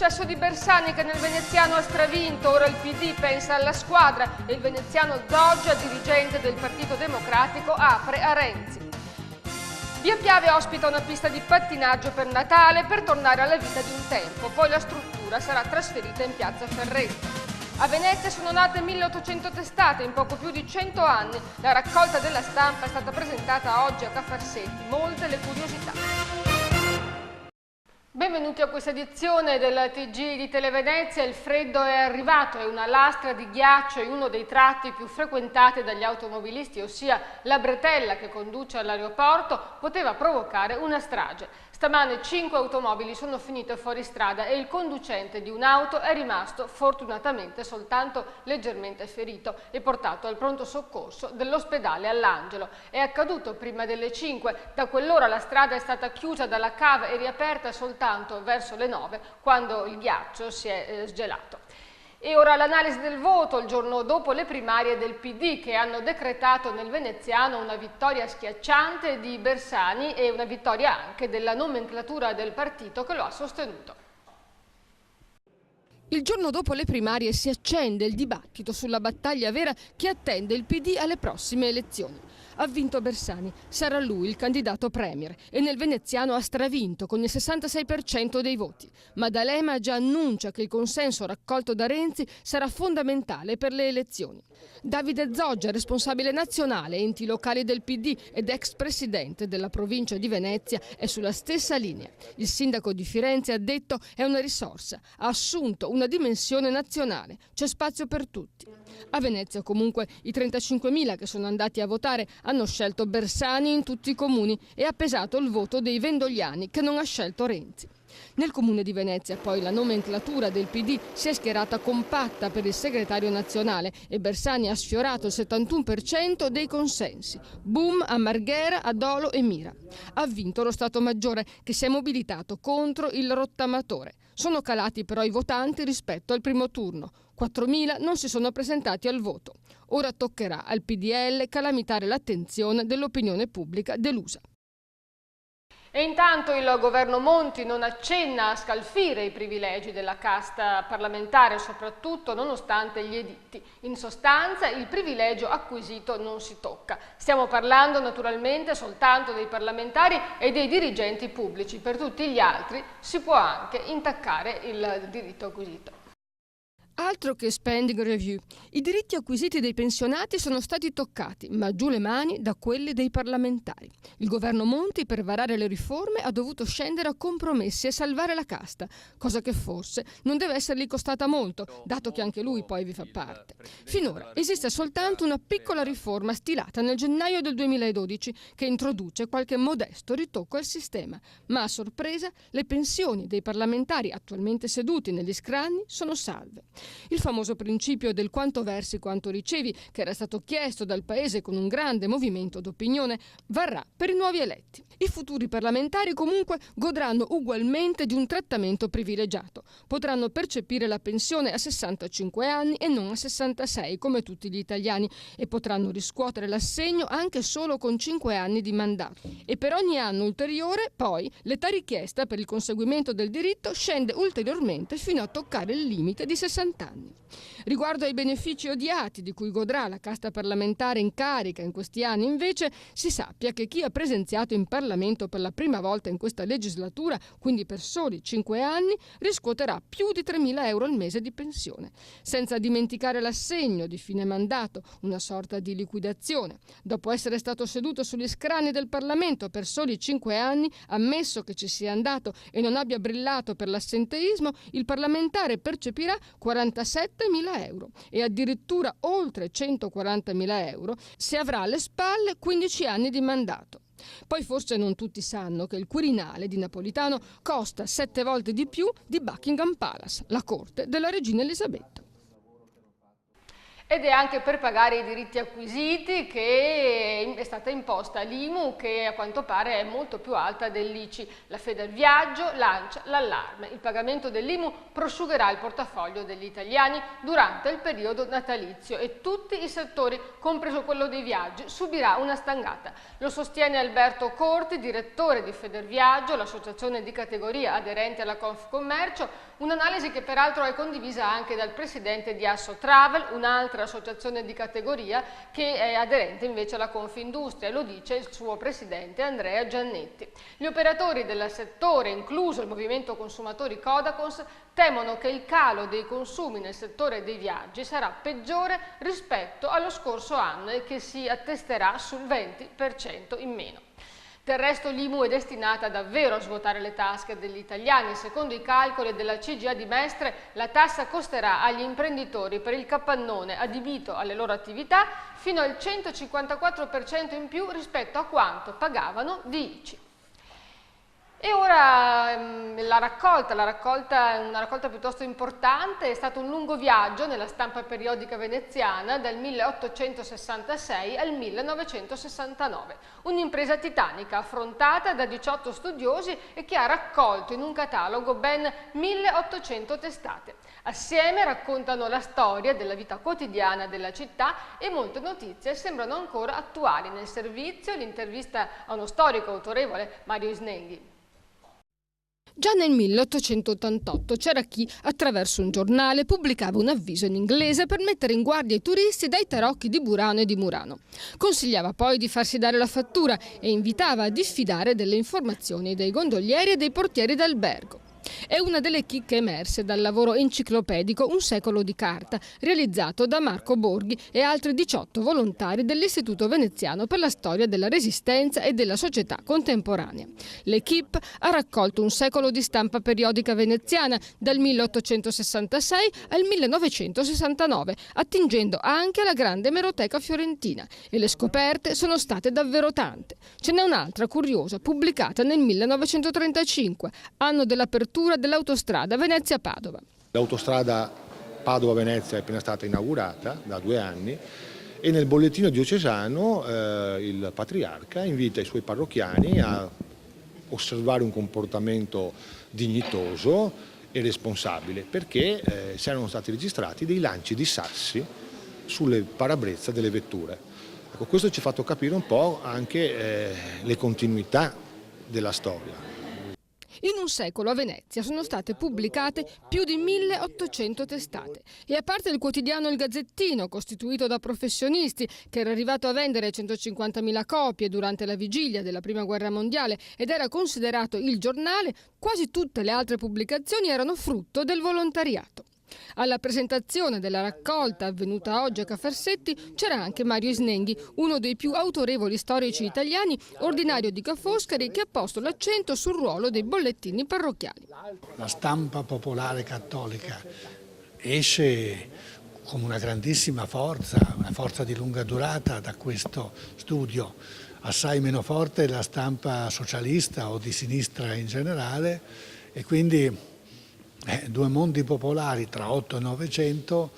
successo di Bersani che nel veneziano ha stravinto, ora il PD pensa alla squadra e il veneziano Zoggia, dirigente del Partito Democratico, apre a Renzi. Via Piave ospita una pista di pattinaggio per Natale per tornare alla vita di un tempo, poi la struttura sarà trasferita in piazza Ferretto. A Venezia sono nate 1800 testate in poco più di 100 anni. La raccolta della stampa è stata presentata oggi a Ca' Farsetti. Molte le curiosità. Benvenuti a questa edizione del TG di Televenezia. Il freddo è arrivato e una lastra di ghiaccio in uno dei tratti più frequentati dagli automobilisti, ossia la bretella che conduce all'aeroporto, poteva provocare una strage. Stamane 5 automobili sono finite fuori strada e il conducente di un'auto è rimasto fortunatamente soltanto leggermente ferito e portato al pronto soccorso dell'ospedale All'Angelo. È accaduto prima delle 5, da quell'ora la strada è stata chiusa dalla cava e riaperta soltanto verso le 9 quando il ghiaccio si è sgelato. E ora l'analisi del voto il giorno dopo le primarie del PD che hanno decretato nel veneziano una vittoria schiacciante di Bersani e una vittoria anche della nomenclatura del partito che lo ha sostenuto. Il giorno dopo le primarie si accende il dibattito sulla battaglia vera che attende il PD alle prossime elezioni. Ha vinto Bersani, sarà lui il candidato premier e nel veneziano ha stravinto con il 66% dei voti. Ma D'Alema già annuncia che il consenso raccolto da Renzi sarà fondamentale per le elezioni. Davide Zoggia, responsabile nazionale, enti locali del PD ed ex presidente della provincia di Venezia, è sulla stessa linea. Il sindaco di Firenze ha detto è una risorsa, ha assunto una dimensione nazionale, c'è spazio per tutti. A Venezia comunque i 35.000 che sono andati a votare hanno scelto Bersani in tutti i comuni e ha pesato il voto dei vendogliani che non ha scelto Renzi. Nel comune di Venezia poi la nomenclatura del PD si è schierata compatta per il segretario nazionale e Bersani ha sfiorato il 71% dei consensi. Boom a Marghera, a Dolo e Mira. Ha vinto lo Stato Maggiore che si è mobilitato contro il rottamatore. Sono calati però i votanti rispetto al primo turno. 4.000 non si sono presentati al voto. Ora toccherà al PDL calamitare l'attenzione dell'opinione pubblica delusa. E intanto il governo Monti non accenna a scalfire i privilegi della casta parlamentare, soprattutto nonostante gli editti. In sostanza il privilegio acquisito non si tocca. Stiamo parlando naturalmente soltanto dei parlamentari e dei dirigenti pubblici. Per tutti gli altri si può anche intaccare il diritto acquisito. Altro che spending review. I diritti acquisiti dei pensionati sono stati toccati, ma giù le mani da quelli dei parlamentari. Il governo Monti per varare le riforme ha dovuto scendere a compromessi e salvare la casta, cosa che forse non deve essergli costata molto, dato che anche lui poi vi fa parte. Finora esiste soltanto una piccola riforma stilata nel gennaio del 2012 che introduce qualche modesto ritocco al sistema, ma a sorpresa le pensioni dei parlamentari attualmente seduti negli scranni sono salve. Il famoso principio del quanto versi quanto ricevi, che era stato chiesto dal Paese con un grande movimento d'opinione, varrà per i nuovi eletti. I futuri parlamentari comunque godranno ugualmente di un trattamento privilegiato. Potranno percepire la pensione a 65 anni e non a 66 come tutti gli italiani e potranno riscuotere l'assegno anche solo con 5 anni di mandato. E per ogni anno ulteriore, poi, l'età richiesta per il conseguimento del diritto scende ulteriormente fino a toccare il limite di 60 anni. Riguardo ai benefici odiati di cui godrà la casta parlamentare in carica in questi anni, invece, si sappia che chi ha presenziato in Parlamento per la prima volta in questa legislatura, quindi per soli 5 anni, riscuoterà più di 3.000 euro al mese di pensione. Senza dimenticare l'assegno di fine mandato, una sorta di liquidazione. Dopo essere stato seduto sugli scranni del Parlamento per soli 5 anni, ammesso che ci sia andato e non abbia brillato per l'assenteismo, il parlamentare percepirà 47.000 euro e addirittura oltre 140.000 euro se avrà alle spalle 15 anni di mandato. Poi forse non tutti sanno che il Quirinale di Napolitano costa 7 volte di più di Buckingham Palace, la corte della regina Elisabetta. Ed è anche per pagare i diritti acquisiti che è stata imposta l'IMU, che a quanto pare è molto più alta dell'ICI. La Federviaggio lancia l'allarme. Il pagamento dell'IMU prosciugherà il portafoglio degli italiani durante il periodo natalizio e tutti i settori, compreso quello dei viaggi, subirà una stangata. Lo sostiene Alberto Corti, direttore di Federviaggio, l'associazione di categoria aderente alla Confcommercio, un'analisi che peraltro è condivisa anche dal presidente di Asso Travel, un'altra associazione di categoria che è aderente invece alla Confindustria, lo dice il suo presidente Andrea Giannetti. Gli operatori del settore, incluso il movimento consumatori Codacons, temono che il calo dei consumi nel settore dei viaggi sarà peggiore rispetto allo scorso anno e che si attesterà sul 20% in meno. Del resto l'IMU è destinata davvero a svuotare le tasche degli italiani. Secondo i calcoli della CGIA di Mestre, la tassa costerà agli imprenditori per il capannone adibito alle loro attività fino al 154% in più rispetto a quanto pagavano di ICI. E ora la raccolta è una raccolta piuttosto importante, è stato un lungo viaggio nella stampa periodica veneziana dal 1866 al 1969, un'impresa titanica affrontata da 18 studiosi e che ha raccolto in un catalogo ben 1800 testate. Assieme raccontano la storia della vita quotidiana della città e molte notizie sembrano ancora attuali. Nel servizio l'intervista a uno storico autorevole, Mario Isnenghi. Già nel 1888 c'era chi, attraverso un giornale, pubblicava un avviso in inglese per mettere in guardia i turisti dai tarocchi di Burano e di Murano. Consigliava poi di farsi dare la fattura e invitava a diffidare delle informazioni dei gondolieri e dei portieri d'albergo. È una delle chicche emerse dal lavoro enciclopedico Un secolo di carta, realizzato da Marco Borghi e altri 18 volontari dell'Istituto Veneziano per la storia della Resistenza e della società contemporanea. L'Equipe ha raccolto un secolo di stampa periodica veneziana dal 1866 al 1969, attingendo anche alla grande emeroteca fiorentina, e le scoperte sono state davvero tante. Ce n'è un'altra curiosa, pubblicata nel 1935, anno dell'apertura dell'autostrada Venezia-Padova. L'autostrada Padova-Venezia è appena stata inaugurata da 2 anni e nel bollettino diocesano il patriarca invita i suoi parrocchiani a osservare un comportamento dignitoso e responsabile perché si erano stati registrati dei lanci di sassi sulle parabrezza delle vetture. Ecco, questo ci ha fatto capire un po' anche le continuità della storia. In un secolo a Venezia sono state pubblicate più di 1800 testate e a parte il quotidiano Il Gazzettino, costituito da professionisti, che era arrivato a vendere 150.000 copie durante la vigilia della Prima Guerra Mondiale ed era considerato il giornale, quasi tutte le altre pubblicazioni erano frutto del volontariato. Alla presentazione della raccolta avvenuta oggi a Cafarsetti c'era anche Mario Isnenghi, uno dei più autorevoli storici italiani, ordinario di Ca' Foscari, che ha posto l'accento sul ruolo dei bollettini parrocchiali. La stampa popolare cattolica esce con una grandissima forza, una forza di lunga durata da questo studio. Assai meno forte la stampa socialista o di sinistra in generale e quindi 2 mondi popolari tra 8 e 900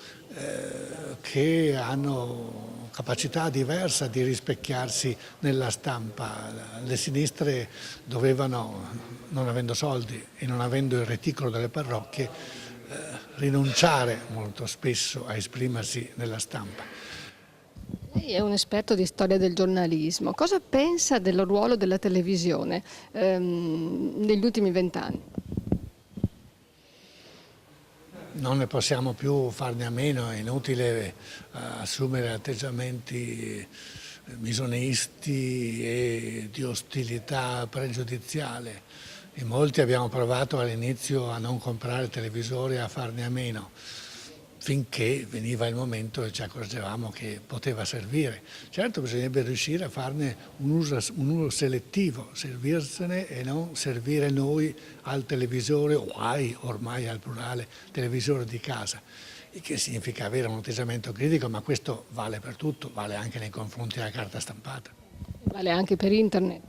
che hanno capacità diversa di rispecchiarsi nella stampa. Le sinistre dovevano, non avendo soldi e non avendo il reticolo delle parrocchie, rinunciare molto spesso a esprimersi nella stampa. Lei è un esperto di storia del giornalismo. Cosa pensa del ruolo della televisione negli ultimi 20 anni? Non ne possiamo più farne a meno, è inutile assumere atteggiamenti misonisti e di ostilità pregiudiziale. In molti abbiamo provato all'inizio a non comprare televisori e a farne a meno, finché veniva il momento e ci accorgevamo che poteva servire. Certo bisognerebbe riuscire a farne un uso selettivo, servirsene e non servire noi al televisore o ormai al plurale, televisore di casa, il che significa avere un atteggiamento critico, ma questo vale per tutto, vale anche nei confronti della carta stampata. Vale anche per internet.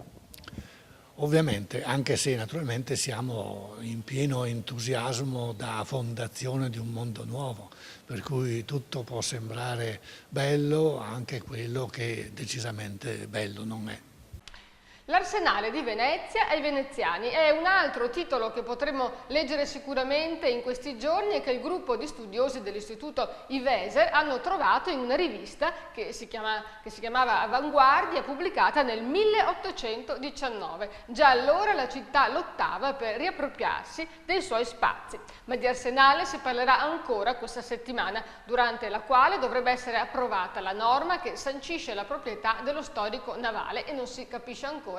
Ovviamente, anche se naturalmente siamo in pieno entusiasmo da fondazione di un mondo nuovo, per cui tutto può sembrare bello, anche quello che decisamente bello non è. L'Arsenale di Venezia ai veneziani è un altro titolo che potremo leggere sicuramente in questi giorni e che il gruppo di studiosi dell'Istituto Iveser hanno trovato in una rivista che si chiamava Avanguardia, pubblicata nel 1819. Già allora la città lottava per riappropriarsi dei suoi spazi, ma di Arsenale si parlerà ancora questa settimana, durante la quale dovrebbe essere approvata la norma che sancisce la proprietà dello storico navale e non si capisce ancora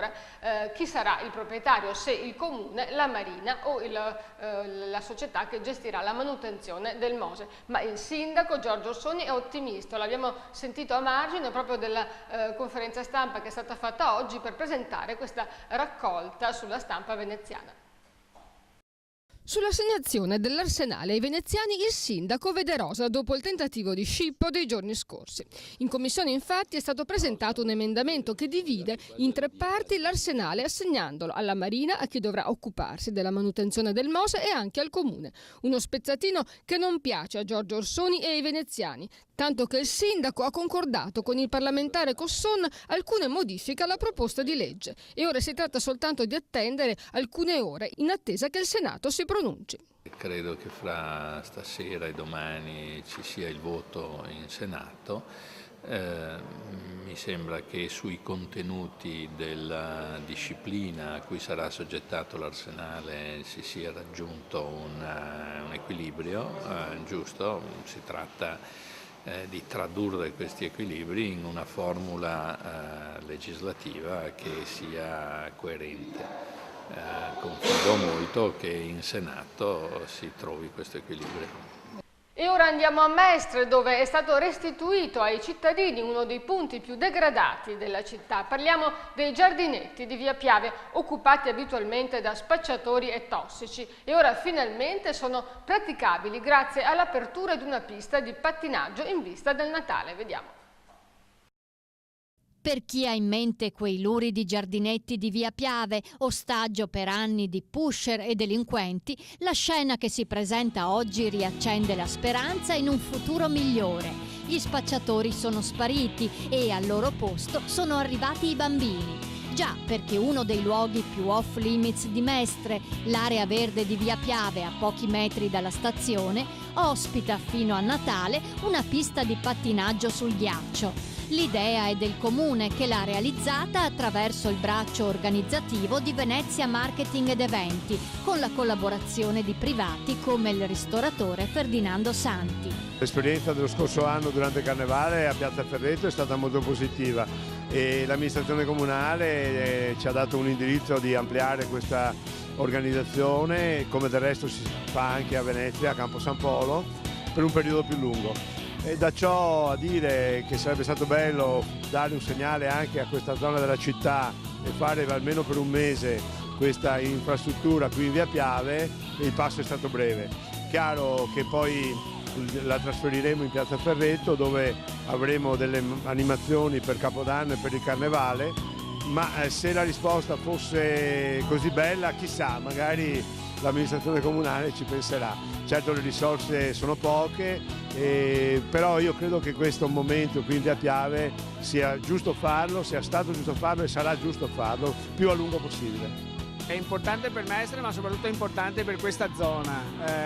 chi sarà il proprietario, se il comune, la marina o la società che gestirà la manutenzione del Mose. Ma il sindaco Giorgio Orsoni è ottimista, l'abbiamo sentito a margine proprio della conferenza stampa che è stata fatta oggi per presentare questa raccolta sulla stampa veneziana. Sull'assegnazione dell'Arsenale ai veneziani il sindaco vede rosa dopo il tentativo di scippo dei giorni scorsi. In commissione infatti è stato presentato un emendamento che divide in 3 parti l'Arsenale, assegnandolo alla Marina, a chi dovrà occuparsi della manutenzione del Mose, e anche al comune. Uno spezzatino che non piace a Giorgio Orsoni e ai veneziani, tanto che il sindaco ha concordato con il parlamentare Cosson alcune modifiche alla proposta di legge e ora si tratta soltanto di attendere alcune ore in attesa che il Senato si pronunci. Credo che fra stasera e domani ci sia il voto in Senato. Mi sembra che sui contenuti della disciplina a cui sarà assoggettato l'Arsenale si sia raggiunto un equilibrio giusto. Si tratta di tradurre questi equilibri in una formula legislativa che sia coerente. Confido molto che in Senato si trovi questo equilibrio. E ora andiamo a Mestre, dove è stato restituito ai cittadini uno dei punti più degradati della città. Parliamo dei giardinetti di Via Piave, occupati abitualmente da spacciatori e tossici, e ora finalmente sono praticabili grazie all'apertura di una pista di pattinaggio in vista del Natale. Vediamo. Per chi ha in mente quei luridi giardinetti di Via Piave, ostaggio per anni di pusher e delinquenti, la scena che si presenta oggi riaccende la speranza in un futuro migliore. Gli spacciatori sono spariti e al loro posto sono arrivati i bambini. Già, perché uno dei luoghi più off limits di Mestre, l'area verde di Via Piave a pochi metri dalla stazione, ospita fino a Natale una pista di pattinaggio sul ghiaccio. L'idea è del comune, che l'ha realizzata attraverso il braccio organizzativo di Venezia Marketing ed Eventi, con la collaborazione di privati come il ristoratore Ferdinando Santi. L'esperienza dello scorso anno durante il Carnevale a Piazza Ferreto è stata molto positiva e l'amministrazione comunale ci ha dato un indirizzo di ampliare questa organizzazione, come del resto si fa anche a Venezia, a Campo San Polo, per un periodo più lungo. E da ciò a dire che sarebbe stato bello dare un segnale anche a questa zona della città e fare almeno per un mese questa infrastruttura qui in Via Piave, il passo è stato breve. Chiaro che poi la trasferiremo in Piazza Ferreto, dove avremo delle animazioni per Capodanno e per il Carnevale, ma se la risposta fosse così bella, chissà, magari l'amministrazione comunale ci penserà. Certo le risorse sono poche, però io credo che questo momento qui in Via Piave sia giusto farlo, sia stato giusto farlo e sarà giusto farlo più a lungo possibile. È importante per Mestre, ma soprattutto è importante per questa zona.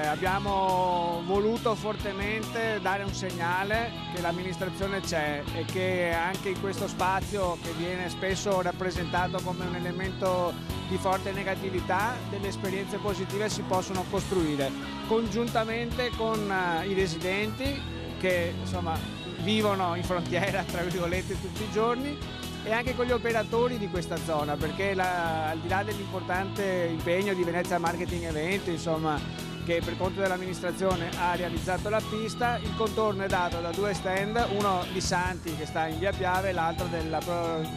Abbiamo voluto fortemente dare un segnale che l'amministrazione c'è e che anche in questo spazio, che viene spesso rappresentato come un elemento di forte negatività, delle esperienze positive si possono costruire congiuntamente con i residenti che insomma vivono in frontiera, tra virgolette, tutti i giorni, e anche con gli operatori di questa zona, perché al di là dell'importante impegno di Venezia Marketing Eventi, insomma, che per conto dell'amministrazione ha realizzato la pista, il contorno è dato da 2 stand, uno di Santi che sta in Via Piave e l'altro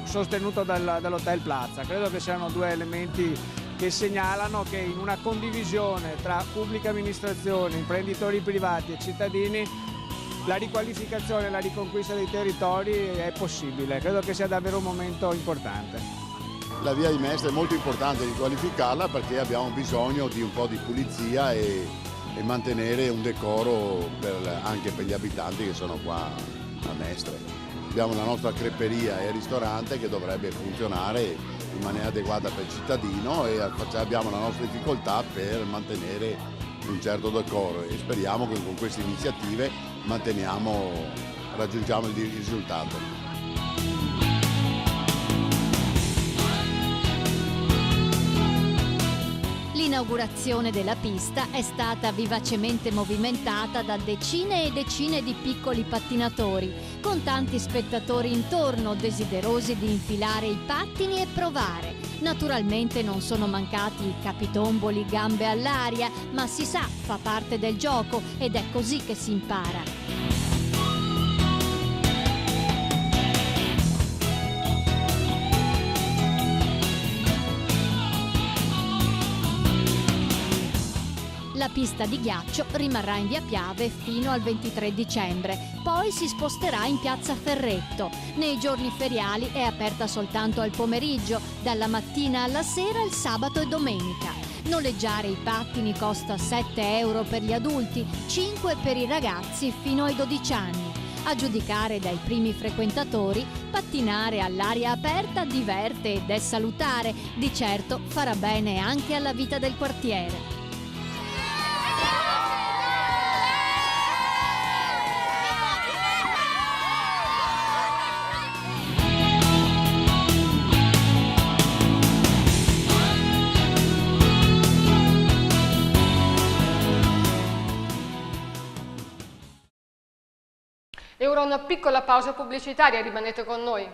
sostenuto dall'Hotel Plaza. Credo che siano 2 elementi che segnalano che in una condivisione tra pubblica amministrazione, imprenditori privati e cittadini la riqualificazione e la riconquista dei territori è possibile. Credo che sia davvero un momento importante. La via di Mestre è molto importante riqualificarla perché abbiamo bisogno di un po' di pulizia e mantenere un decoro anche per gli abitanti che sono qua a Mestre. Abbiamo la nostra creperia e ristorante che dovrebbe funzionare in maniera adeguata per il cittadino e abbiamo la nostra difficoltà per mantenere un certo decoro e speriamo che con queste iniziative raggiungiamo il risultato. L'inaugurazione della pista è stata vivacemente movimentata da decine e decine di piccoli pattinatori, con tanti spettatori intorno desiderosi di infilare i pattini e provare. Naturalmente non sono mancati i capitomboli, gambe all'aria, ma si sa, fa parte del gioco ed è così che si impara. La pista di ghiaccio rimarrà in via Piave fino al 23 dicembre, poi si sposterà in piazza Ferretto. Nei giorni feriali è aperta soltanto al pomeriggio, dalla mattina alla sera il sabato e domenica. Noleggiare i pattini costa 7 euro per gli adulti, 5 per i ragazzi fino ai 12 anni. A giudicare dai primi frequentatori, pattinare all'aria aperta diverte ed è salutare, di certo farà bene anche alla vita del quartiere. E ora una piccola pausa pubblicitaria, rimanete con noi.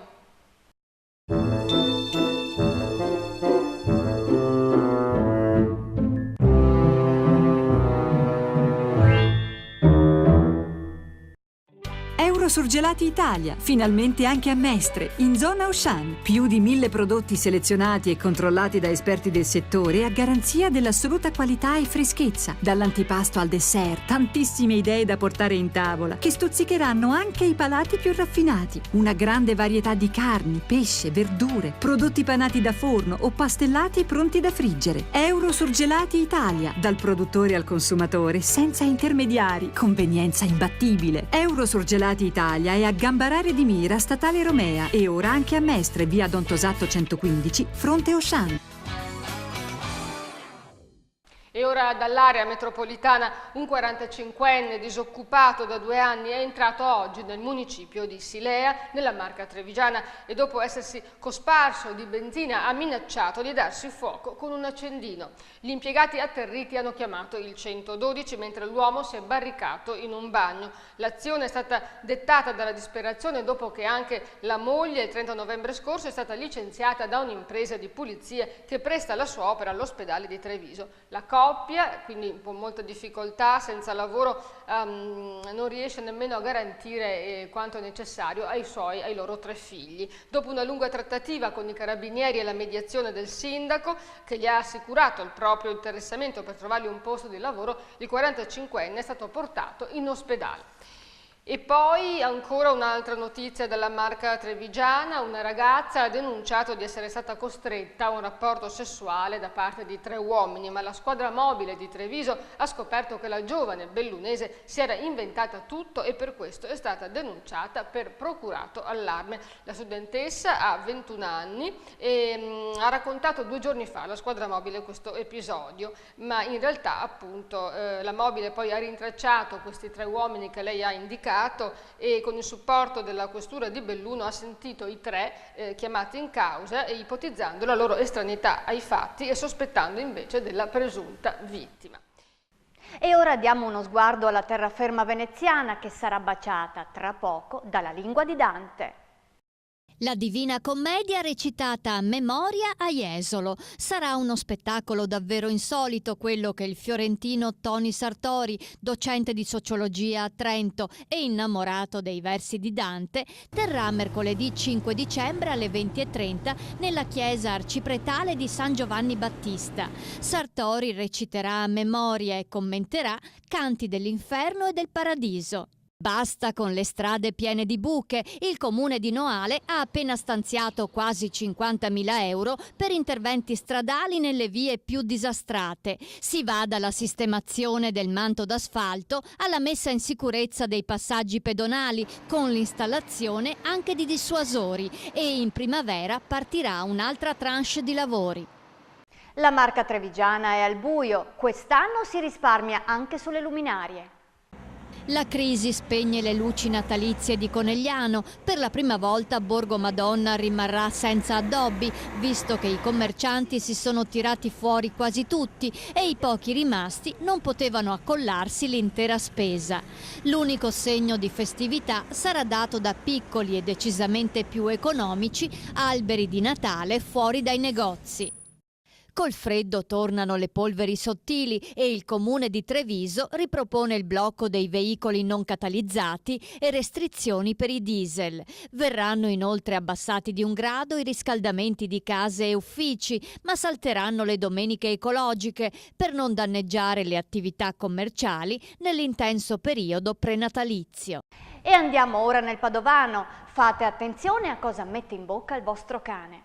Eurosurgelati Italia, finalmente anche a Mestre, in zona Auchan. Più di 1000 prodotti selezionati e controllati da esperti del settore a garanzia dell'assoluta qualità e freschezza. Dall'antipasto al dessert, tantissime idee da portare in tavola, che stuzzicheranno anche i palati più raffinati. Una grande varietà di carni, pesce, verdure, prodotti panati da forno o pastellati pronti da friggere. Eurosurgelati Italia, dal produttore al consumatore, senza intermediari, convenienza imbattibile. Eurosurgelati Italia è a Gambarare di Mira, Statale Romea e ora anche a Mestre, via Don Tosato 115, fronte Auchan. E ora dall'area metropolitana un 45enne disoccupato da 2 anni è entrato oggi nel municipio di Silea, nella Marca Trevigiana, e dopo essersi cosparso di benzina ha minacciato di darsi fuoco con un accendino. Gli impiegati atterriti hanno chiamato il 112 mentre l'uomo si è barricato in un bagno. L'azione è stata dettata dalla disperazione dopo che anche la moglie il 30 novembre scorso è stata licenziata da un'impresa di pulizie che presta la sua opera all'ospedale di Treviso. La coppia, quindi con molta difficoltà, senza lavoro, non riesce nemmeno a garantire quanto è necessario ai loro 3 figli. Dopo una lunga trattativa con i carabinieri e la mediazione del sindaco, che gli ha assicurato il proprio interessamento per trovargli un posto di lavoro, il 45enne è stato portato in ospedale. E poi ancora un'altra notizia dalla Marca Trevigiana: una ragazza ha denunciato di essere stata costretta a un rapporto sessuale da parte di 3 uomini, ma la squadra mobile di Treviso ha scoperto che la giovane bellunese si era inventata tutto e per questo è stata denunciata per procurato allarme. La studentessa ha 21 anni e ha raccontato 2 giorni fa alla squadra mobile questo episodio, ma in realtà appunto la mobile poi ha rintracciato questi 3 uomini che lei ha indicato e con il supporto della questura di Belluno ha sentito i 3 chiamati in causa e ipotizzando la loro estraneità ai fatti e sospettando invece della presunta vittima. E ora diamo uno sguardo alla terraferma veneziana che sarà baciata tra poco dalla lingua di Dante. La Divina Commedia recitata a memoria a Jesolo. Sarà uno spettacolo davvero insolito quello che il fiorentino Tony Sartori, docente di sociologia a Trento e innamorato dei versi di Dante, terrà mercoledì 5 dicembre alle 20:30 nella chiesa arcipretale di San Giovanni Battista. Sartori reciterà a memoria e commenterà canti dell'inferno e del paradiso. Basta con le strade piene di buche. Il comune di Noale ha appena stanziato quasi 50.000 euro per interventi stradali nelle vie più disastrate. Si va dalla sistemazione del manto d'asfalto alla messa in sicurezza dei passaggi pedonali, con l'installazione anche di dissuasori, e in primavera partirà un'altra tranche di lavori. La Marca trevigiana è al buio. Quest'anno si risparmia anche sulle luminarie. La crisi spegne le luci natalizie di Conegliano. Per la prima volta Borgo Madonna rimarrà senza addobbi, visto che i commercianti si sono tirati fuori quasi tutti e i pochi rimasti non potevano accollarsi l'intera spesa. L'unico segno di festività sarà dato da piccoli e decisamente più economici alberi di Natale fuori dai negozi. Col freddo tornano le polveri sottili e il comune di Treviso ripropone il blocco dei veicoli non catalizzati e restrizioni per i diesel. Verranno inoltre abbassati di 1 grado i riscaldamenti di case e uffici, ma salteranno le domeniche ecologiche per non danneggiare le attività commerciali nell'intenso periodo prenatalizio. E andiamo ora nel Padovano. Fate attenzione a cosa mette in bocca il vostro cane.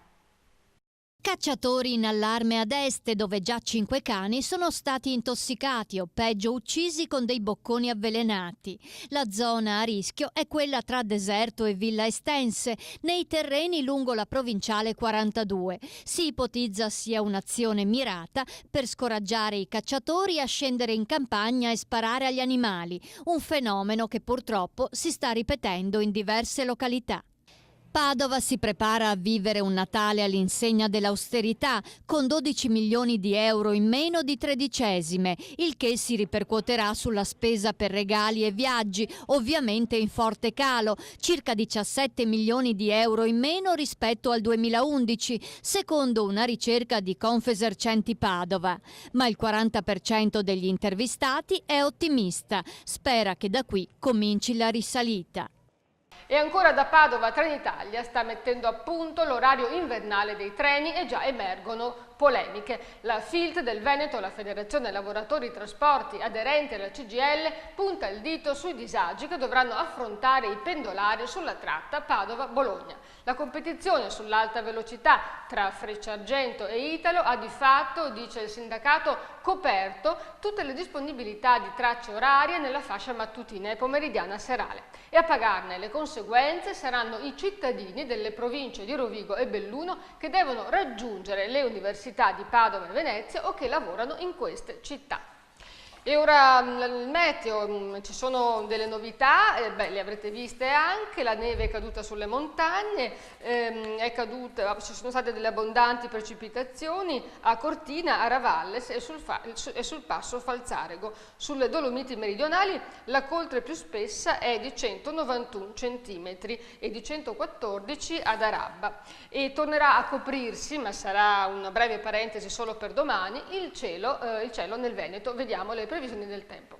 Cacciatori in allarme ad Este, dove già 5 cani sono stati intossicati o peggio uccisi con dei bocconi avvelenati. La zona a rischio è quella tra Deserto e Villa Estense, nei terreni lungo la provinciale 42. Si ipotizza sia un'azione mirata per scoraggiare i cacciatori a scendere in campagna e sparare agli animali, un fenomeno che purtroppo si sta ripetendo in diverse località. Padova si prepara a vivere un Natale all'insegna dell'austerità, con 12 milioni di euro in meno di tredicesime, il che si ripercuoterà sulla spesa per regali e viaggi, ovviamente in forte calo, circa 17 milioni di euro in meno rispetto al 2011, secondo una ricerca di Confesercenti Padova. Ma il 40% degli intervistati è ottimista, spera che da qui cominci la risalita. E ancora da Padova Trenitalia sta mettendo a punto l'orario invernale dei treni e già emergono polemiche. La FILT del Veneto, la Federazione Lavoratori Trasporti aderente alla CGIL, punta il dito sui disagi che dovranno affrontare i pendolari sulla tratta Padova-Bologna. La competizione sull'alta velocità tra Frecciargento e Italo ha di fatto, dice il sindacato, coperto tutte le disponibilità di tracce orarie nella fascia mattutina e pomeridiana serale. E a pagarne le conseguenze saranno i cittadini delle province di Rovigo e Belluno, che devono raggiungere le università di Padova e Venezia o che lavorano in queste città. E ora il meteo, ci sono delle novità, le avrete viste anche, la neve è caduta sulle montagne, ci sono state delle abbondanti precipitazioni a Cortina, a Ravalles e sul passo Falzarego. Sulle Dolomiti meridionali la coltre più spessa è di 191 cm e di 114 ad Arabba. E tornerà a coprirsi, ma sarà una breve parentesi solo per domani, il cielo nel Veneto. Vediamo le previsioni del tempo.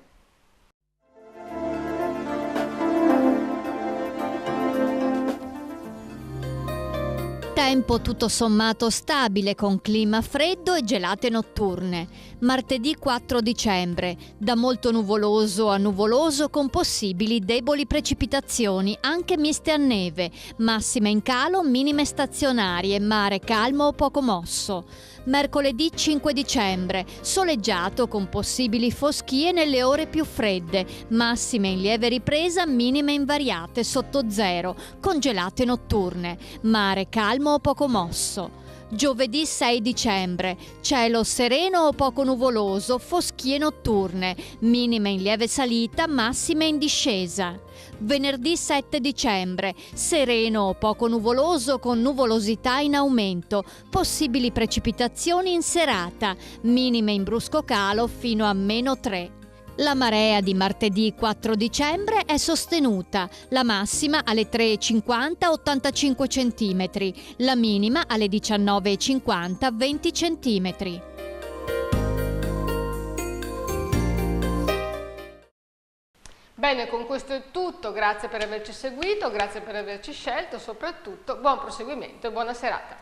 Tempo tutto sommato stabile, con clima freddo e gelate notturne. Martedì 4 dicembre, da molto nuvoloso a nuvoloso con possibili deboli precipitazioni, anche miste a neve, massime in calo, minime stazionarie, mare calmo o poco mosso. Mercoledì 5 dicembre, soleggiato con possibili foschie nelle ore più fredde, massime in lieve ripresa, minime invariate sotto zero, con gelate notturne, mare calmo o poco mosso. Giovedì 6 dicembre, cielo sereno o poco nuvoloso, foschie notturne, minime in lieve salita, massime in discesa. Venerdì 7 dicembre, sereno o poco nuvoloso con nuvolosità in aumento, possibili precipitazioni in serata, minime in brusco calo fino a -3. La marea di martedì 4 dicembre è sostenuta, la massima alle 3,50 85 cm, la minima alle 19,50 20 cm. Bene, con questo è tutto, grazie per averci seguito, grazie per averci scelto, soprattutto buon proseguimento e buona serata.